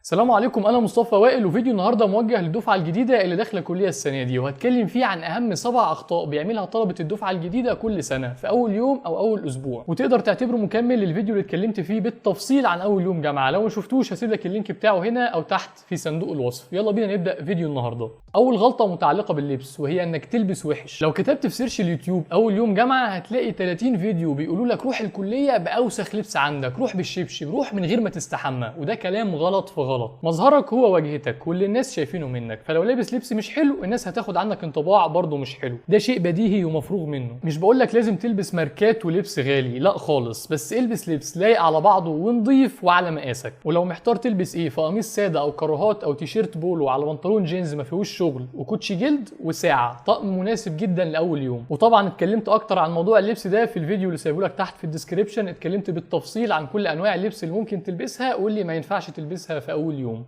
السلام عليكم، انا مصطفى وائل، وفيديو النهارده موجه للدفعه الجديده اللي داخله كليه السنه دي، وهتكلم فيه عن اهم 7 اخطاء بيعملها طلبه الدفعه الجديده كل سنه في اول يوم او اول اسبوع، وتقدر تعتبره مكمل للفيديو اللي اتكلمت فيه بالتفصيل عن اول يوم جامعه. لو ما شفتوش هسيب لك اللينك بتاعه هنا او تحت في صندوق الوصف. يلا بينا نبدا فيديو النهارده. اول غلطه متعلقه باللبس، وهي انك تلبس وحش. لو كتبت في سيرش اليوتيوب اول يوم جامعه هتلاقي 30 فيديو بيقولوا لك روح الكليه باوسخ لبس عندك، روح بالشبشب، روح من غير ما تستحمى، وده كلام غلط في غلط. مظهرك هو واجهتك واللي الناس شايفينه منك، فلو لابس لبس مش حلو الناس هتاخد عنك انطباع برضه مش حلو. ده شيء بديهي ومفروغ منه. مش بقول لك لازم تلبس ماركات ولبس غالي، لا خالص، بس البس لبس لايق على بعضه ونضيف وعلى مقاسك. ولو محتار تلبس ايه، فقميص ساده او كراهات او تيشيرت بولو على بنطلون جينز ما فيهوش شغل وكوتشي جلد وساعه، طقم مناسب جدا لاول يوم. وطبعا اتكلمت اكتر عن موضوع اللبس ده في الفيديو اللي سايبه لك تحت في الديسكريبشن، اتكلمت بالتفصيل عن كل انواع اللبس اللي ممكن تلبسها واللي ما ينفعش تلبسها في اول يوم.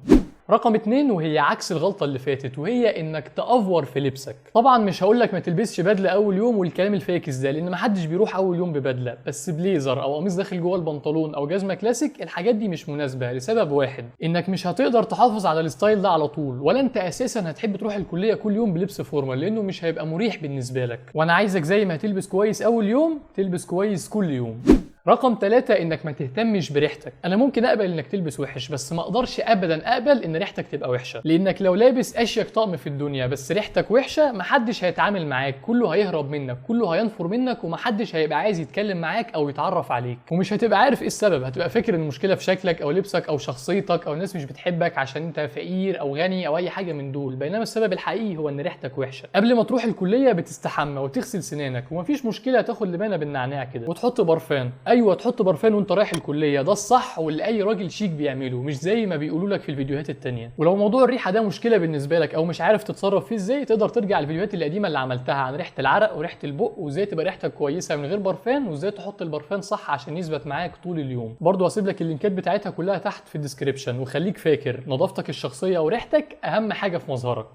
رقم 2، وهي عكس الغلطة اللي فاتت، وهي انك تأفور في لبسك. طبعا مش هقولك ما تلبسش بدلة اول يوم والكلام الفاكس ده، لان محدش بيروح اول يوم ببدلة، بس بليزر او قميص داخل جوه البنطلون او جزمة كلاسيك الحاجات دي مش مناسبة لسبب واحد، انك مش هتقدر تحافظ على الستايل ده على طول، ولا انت اساسا هتحب تروح الكلية كل يوم بلبس فورمال، لانه مش هيبقى مريح بالنسبة لك. وانا عايزك زي ما هتلبس كويس اول يوم تلبس كويس كل يوم. رقم 3، انك ما تهتمش بريحتك. انا ممكن اقبل انك تلبس وحش، بس ما اقدرش ابدا اقبل ان ريحتك تبقى وحشه، لانك لو لابس اشيك طقم في الدنيا بس ريحتك وحشه محدش هيتعامل معاك، كله هيهرب منك، كله هينفر منك، ومحدش هيبقى عايز يتكلم معاك او يتعرف عليك، ومش هتبقى عارف ايه السبب. هتبقى فاكر ان المشكله في شكلك او لبسك او شخصيتك، او الناس مش بتحبك عشان انت فقير او غني او اي حاجه من دول، بينما السبب الحقيقي هو ان ريحتك وحشه. قبل ما تروح الكليه بتستحمى وتغسل سنانك، ومفيش مشكله تاخد لبانه بالنعناع كده وتحط برفان. ايوه تحط برفان وانت رايح الكليه، ده الصح واللي اي راجل شيك بيعمله، مش زي ما بيقولوا لك في الفيديوهات التانية. ولو موضوع الريحه ده مشكله بالنسبه لك او مش عارف تتصرف فيه ازاي، تقدر ترجع الفيديوهات القديمه اللي عملتها عن ريحه العرق وريحه البق، وازاي تبقى ريحتك كويسه من غير برفان، وازاي تحط البرفان صح عشان يثبت معاك طول اليوم. برضو هسيب لك اللينكات بتاعتها كلها تحت في الديسكريبشن، وخليك فاكر نظافتك الشخصيه وريحتك اهم حاجه في مظهرك.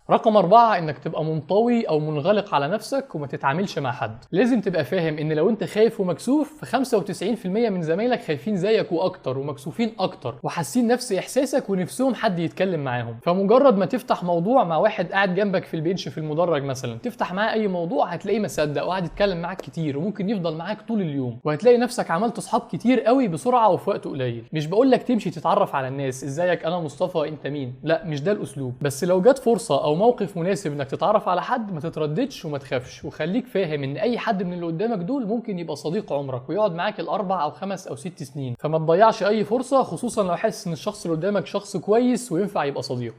رقم 4، انك تبقى منطوي او منغلق على نفسك وما تتعاملش مع حد. لازم تبقى فاهم ان لو انت خايف ومكسوف، ف 95% من زمايلك خايفين زيك واكتر ومكسوفين اكتر وحاسين نفس احساسك ونفسهم حد يتكلم معاهم. فمجرد ما تفتح موضوع مع واحد قاعد جنبك في البنش في المدرج مثلا، تفتح معاه اي موضوع هتلاقيه مصدق وقاعد يتكلم معاك كتير، وممكن يفضل معاك طول اليوم، وهتلاقي نفسك عملت اصحاب كتير قوي بسرعه وفي وقت قليل. مش بقول لك تمشي تتعرف على الناس، ازيك انا مصطفى انت مين، لا مش ده الاسلوب، بس لو جت فرصه او موقف مناسب انك تتعرف على حد ما تترددش وما تخافش، وخليك فاهم ان اي حد من اللي قدامك دول ممكن يبقى صديق عمرك ويقعد معاك الاربع او 5 أو 6 سنين، فما تضيعش اي فرصه، خصوصا لو حاسس ان الشخص اللي قدامك شخص كويس وينفع يبقى صديق.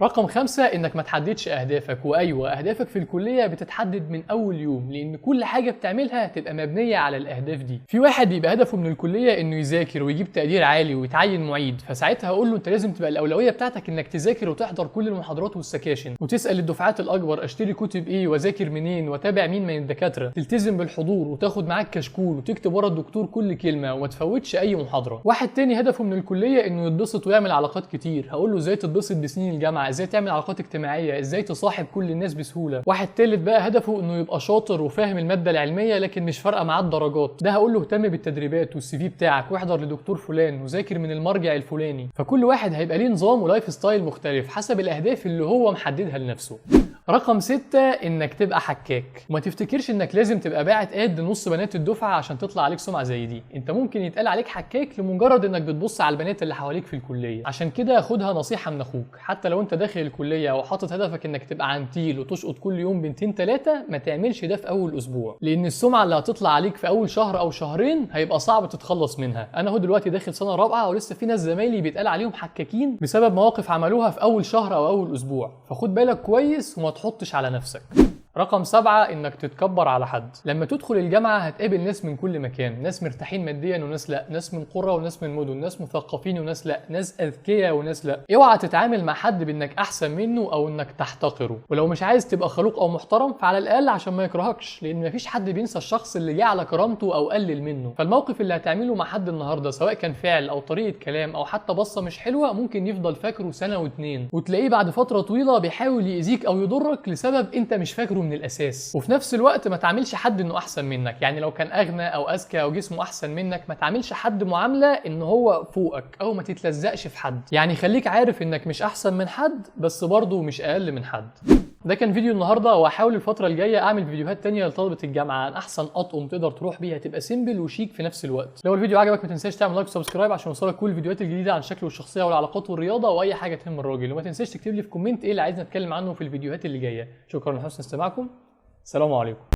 رقم 5، انك ما تحددش اهدافك. وايوه اهدافك في الكليه بتتحدد من اول يوم، لان كل حاجه بتعملها تبقى مبنيه على الاهداف دي. في واحد بيبقى هدفه من الكليه انه يذاكر ويجيب تقدير عالي ويتعين معيد، فساعتها هقول له انت لازم تبقى الاولويه بتاعتك انك تذاكر وتحضر كل المحاضرات والسكاشن، وتسال الدفعات الاكبر اشتري كتب ايه واذاكر منين واتابع مين من الدكاتره، تلتزم بالحضور وتاخد معاك كشكول وتكتب ورا الدكتور كل كلمه وما تفوتش اي محاضره. واحد تاني هدفه من الكليه انه يتبسط ويعمل علاقات كتير، هقول له ازاي تتبسط بسنين الجامعه، ازاي تعمل علاقات اجتماعيه، ازاي تصاحب كل الناس بسهوله. واحد تالت بقى هدفه انه يبقى شاطر وفاهم الماده العلميه لكن مش فارقه معاه الدرجات، ده هقول له اهتم بالتدريبات والسي في بتاعك، واحضر لدكتور فلان وذاكر من المرجع الفلاني. فكل واحد هيبقى ليه نظام ولايف ستايل مختلف حسب الاهداف اللي هو محددها لنفسه. رقم 6، انك تبقى حكاك. وما تفتكرش انك لازم تبقى باعت قد نص بنات الدفعه عشان تطلع عليك سمعه زي دي، انت ممكن يتقال عليك حكاك لمجرد انك بتبص على البنات اللي حواليك في الكليه. عشان كده خدها نصيحه من اخوك، حتى لو انت داخل الكليه وحاطط هدفك انك تبقى عنتيل وتشقط كل يوم بنتين 3، ما تعملش ده في اول اسبوع، لان السمعه اللي هتطلع عليك في اول شهر او شهرين هيبقى صعب تتخلص منها. انا هو دلوقتي داخل سنه رابعه ولسه في ناس زمايلي بيتقال عليهم حكاكين بسبب مواقف عملوها في اول شهر او اول اسبوع، فخد بالك كويس وما تحطش على نفسك. رقم 7، انك تتكبر على حد. لما تدخل الجامعه هتقابل ناس من كل مكان، ناس مرتاحين ماديا وناس لا، ناس من قرى وناس من مدن، ناس مثقفين وناس لا، ناس اذكياء وناس لا. اوعى تتعامل مع حد بانك احسن منه او انك تحتقره، ولو مش عايز تبقى خلوق او محترم فعلى الاقل عشان ما يكرهكش، لان مفيش حد بينسى الشخص اللي جه على كرامته او قلل منه. فالموقف اللي هتعمله مع حد النهارده سواء كان فعل او طريقه كلام او حتى بصه مش حلوه، ممكن يفضل فاكره سنه و2، وتلاقيه بعد فتره طويله بيحاول يأذيك او يضرك لسبب انت مش فاكره من من الاساس. وفي نفس الوقت ما تعاملش حد انه احسن منك، يعني لو كان اغنى او اذكى او جسمه احسن منك ما تعاملش حد معامله ان هو فوقك، او ما تتلزقش في حد. يعني خليك عارف انك مش احسن من حد بس برضه مش اقل من حد. ده كان فيديو النهارده، وهحاول الفتره الجايه اعمل فيديوهات تانية لطلبه الجامعه عن احسن اطقم تقدر تروح بيها تبقى سيمبل وشيك في نفس الوقت. لو الفيديو عجبك ما تنساش تعمل لايك وسبسكرايب عشان يوصلك كل الفيديوهات الجديده عن الشكل والشخصيه والعلاقات والرياضه واي حاجه تهم الراجل. وما تنساش تكتب لي في كومنت ايه اللي عايزني اتكلم عنه في الفيديوهات اللي جايه. شكرا لحسن استماعكم، سلام عليكم.